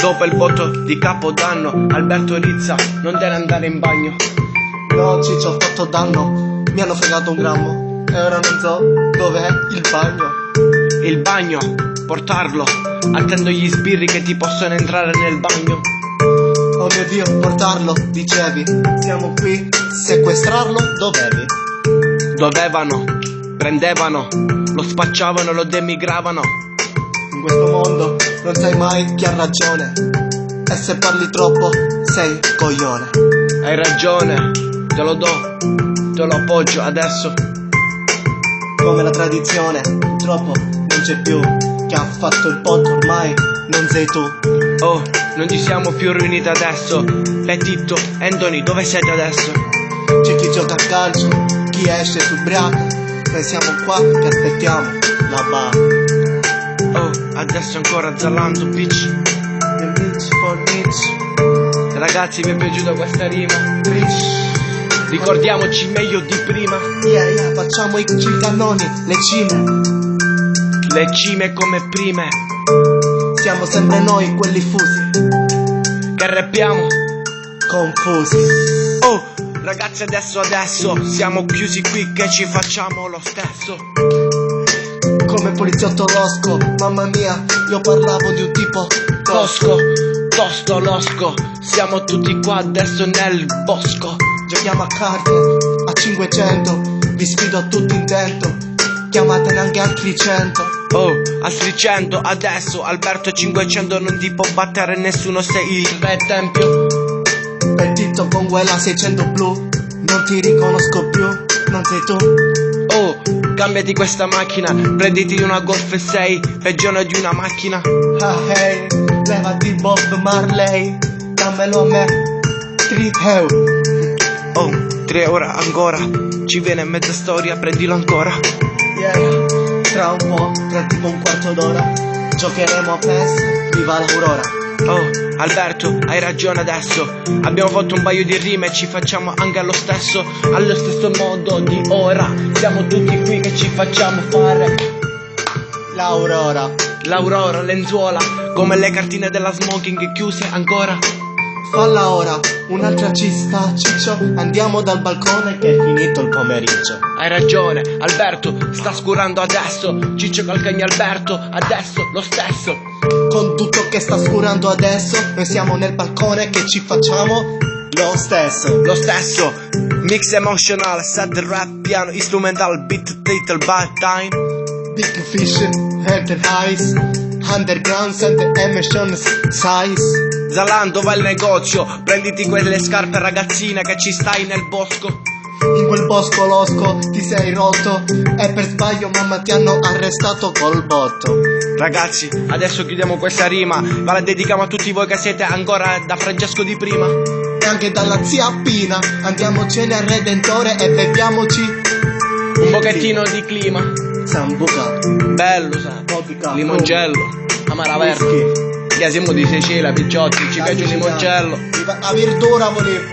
Dopo il voto di Capodanno, Alberto Rizza, non deve andare in bagno. No, Ciccio, ho fatto danno, mi hanno fregato un grammo e ora non so dov'è il bagno. Il bagno, portarlo, attendo gli sbirri che ti possono entrare nel bagno. Oh mio Dio, portarlo, dicevi, siamo qui, sequestrarlo dovevi. Dovevano, prendevano, lo spacciavano, lo demigravano. In questo mondo non sai mai chi ha ragione, e se parli troppo sei coglione. Hai ragione, te lo do, te lo appoggio adesso. Come la tradizione, purtroppo non c'è più, chi ha fatto il ponte ormai non sei tu. Oh, non ci siamo più riuniti adesso. Petitto, Anthony, dove siete adesso? C'è chi gioca a calcio, chi esce su ubriaco, noi siamo qua che aspettiamo la bar. Oh, adesso ancora Zalando, bitch. The bitch for bitch. Ragazzi, mi è piaciuta questa rima. Rich. Ricordiamoci meglio di prima. Yeah, facciamo i cannoni, le cime. Le cime come prime, Siamo sempre noi quelli fusi, che rappiamo. confusi. Oh, ragazzi, adesso siamo chiusi qui che ci facciamo lo stesso. Come poliziotto losco, mamma mia, io parlavo di un tipo Tosco, tosto, losco. Siamo tutti qua adesso nel bosco. Giochiamo a carte, a 500, vi sfido a tutto intento, chiamatene anche altri 100. Oh, altri 100 adesso, Alberto 500 non ti può battere nessuno, sei il re tempio. Petitto con quella 600 blu, non ti riconosco più, non sei tu. Oh, cambiati questa macchina, prenditi una Golf 6, peggio di una macchina. Ah hey, levati Bob Marley, dammelo a me, 3 euro. Oh, 3 ore ancora, ci viene mezza storia, prendilo ancora. Yeah, tra un po', tra tipo un quarto d'ora, giocheremo a PES, viva l'Aurora. Oh, Alberto, hai ragione adesso. Abbiamo fatto un paio di rime e ci facciamo anche allo stesso modo di ora. Siamo tutti qui che ci facciamo fare L'Aurora. l'aurora, lenzuola, come le cartine della smoking chiuse ancora. Falla ora, un'altra ci sta, Ciccio, andiamo dal balcone che è finito il pomeriggio. Hai ragione, Alberto, sta scurando adesso. Ciccio Calcagni Alberto, adesso lo stesso. Con tutto che sta scurando adesso, noi siamo nel balcone che ci facciamo lo stesso. Lo stesso, mix emotional, sad rap, piano, instrumental, beat, title, bad time. Big fish, head and eyes, underground and emissions size. Zalando, va al negozio, prenditi quelle scarpe ragazzine che ci stai nel bosco. In quel bosco losco ti sei rotto e per sbaglio mamma ti hanno arrestato col botto. Ragazzi, adesso chiudiamo questa rima, ma la dedichiamo a tutti voi che siete ancora da Francesco di prima. E anche dalla zia Pina, andiamocene al Redentore e beviamoci Un pochettino di clima, Sambuca, bello sa, vodka, limoncello, amara verde. whisky. Che siamo di Sicilia, picciotti, ci piace il limoncello. La verdura volevo.